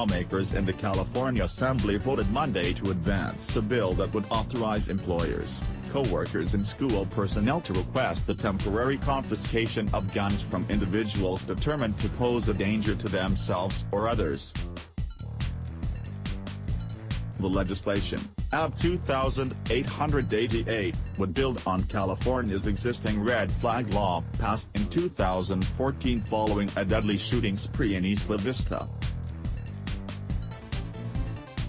lawmakers in the California Assembly voted Monday to advance a bill that would authorize employers, co-workers and school personnel to request the temporary confiscation of guns from individuals determined to pose a danger to themselves or others. The legislation, AB 2888, would build on California's existing red flag law passed in 2014 following a deadly shooting spree in Isla Vista.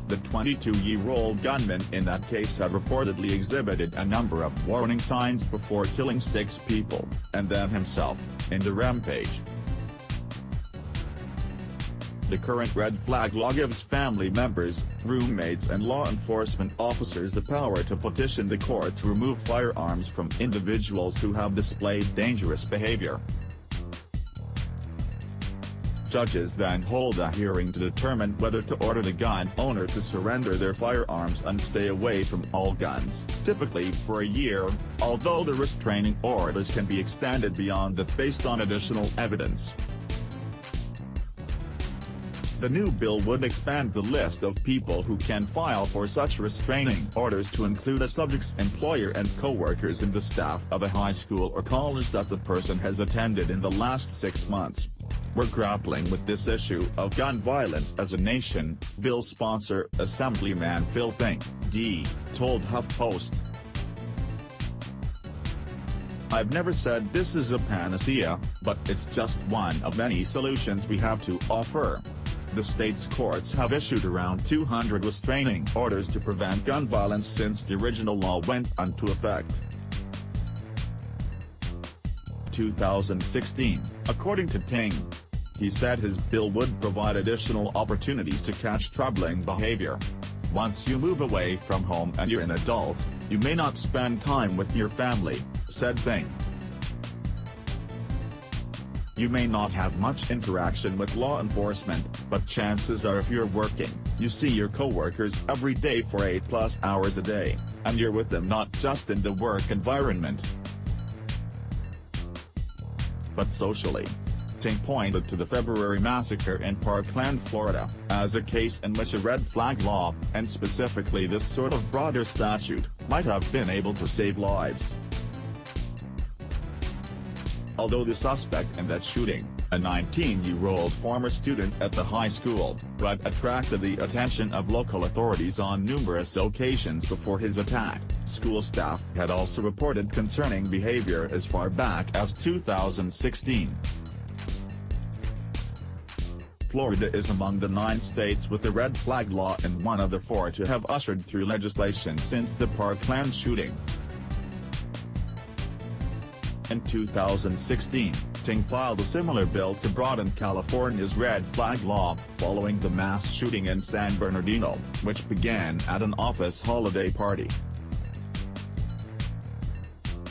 The 22-year-old gunman in that case had reportedly exhibited a number of warning signs before killing 6 people, and then himself, in the rampage. The current red flag law gives family members, roommates and law enforcement officers the power to petition the court to remove firearms from individuals who have displayed dangerous behavior. Judges then hold a hearing to determine whether to order the gun owner to surrender their firearms and stay away from all guns, typically for a year, although the restraining orders can be extended beyond that based on additional evidence. The new bill would expand the list of people who can file for such restraining orders to include a subject's employer and co-workers and the staff of a high school or college that the person has attended in the last 6 months. We're grappling with this issue of gun violence as a nation, bill sponsor Assemblyman Phil Fink, D., told HuffPost. I've never said this is a panacea, but it's just one of many solutions we have to offer. The state's courts have issued around 200 restraining orders to prevent gun violence since the original law went into effect. 2016, according to Ting. He said his bill would provide additional opportunities to catch troubling behavior. Once you move away from home and you're an adult, you may not spend time with your family, said Ting. You may not have much interaction with law enforcement, but chances are if you're working, you see your co-workers every day for 8+ hours a day, and you're with them not just in the work environment, but socially. Ting pointed to the February massacre in Parkland, Florida, as a case in which a red flag law, and specifically this sort of broader statute, might have been able to save lives. Although the suspect in that shooting, a 19-year-old former student at the high school, had attracted the attention of local authorities on numerous occasions before his attack, school staff had also reported concerning behavior as far back as 2016. Florida is among the 9 states with the red flag law and one of the 4 to have ushered through legislation since the Parkland shooting. In 2016, Ting filed a similar bill to broaden California's red flag law, following the mass shooting in San Bernardino, which began at an office holiday party.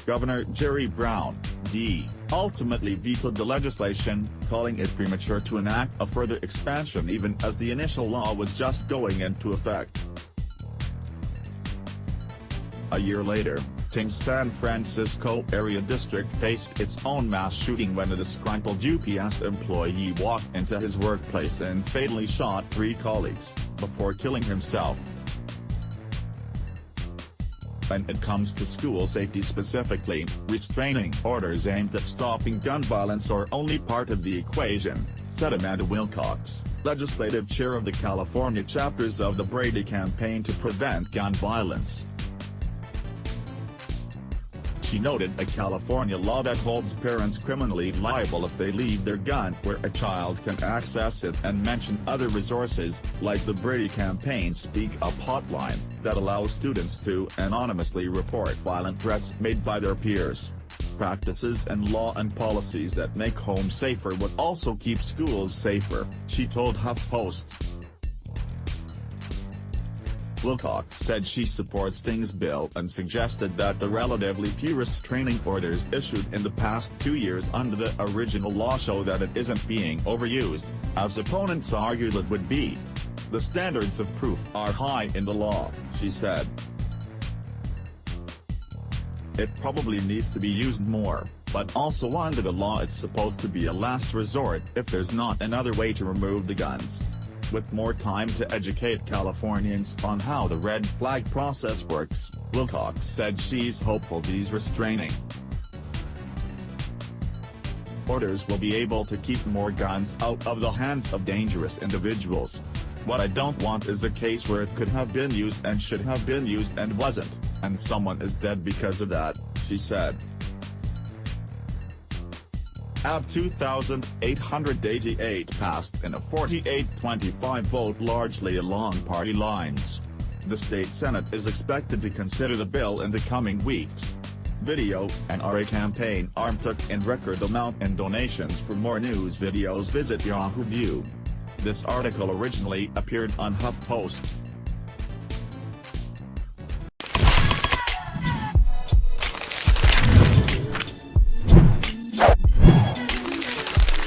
Governor Jerry Brown, D., ultimately vetoed the legislation, calling it premature to enact a further expansion even as the initial law was just going into effect. A year later, Ting's San Francisco area district faced its own mass shooting when a disgruntled UPS employee walked into his workplace and fatally shot 3 colleagues, before killing himself. When it comes to school safety specifically, restraining orders aimed at stopping gun violence are only part of the equation, said Amanda Wilcox, legislative chair of the California chapters of the Brady Campaign to Prevent Gun Violence. She noted a California law that holds parents criminally liable if they leave their gun where a child can access it, and mentioned other resources, like the Brady Campaign Speak Up hotline, that allows students to anonymously report violent threats made by their peers. Practices and law and policies that make home safer would also keep schools safer, she told HuffPost. Wilcox said she supports Ting's bill and suggested that the relatively few restraining orders issued in the past 2 years under the original law show that it isn't being overused, as opponents argued it would be. The standards of proof are high in the law, she said. It probably needs to be used more, but also under the law it's supposed to be a last resort if there's not another way to remove the guns. With more time to educate Californians on how the red flag process works, Wilcox said she's hopeful these restraining orders will be able to keep more guns out of the hands of dangerous individuals. "What I don't want is a case where it could have been used and should have been used and wasn't, and someone is dead because of that," she said. AB 2888 passed in a 48-25 vote largely along party lines. The state Senate is expected to consider the bill in the coming weeks. Video and NRA campaign arm took in record amount in donations. For more news videos visit Yahoo View. This article originally appeared on HuffPost.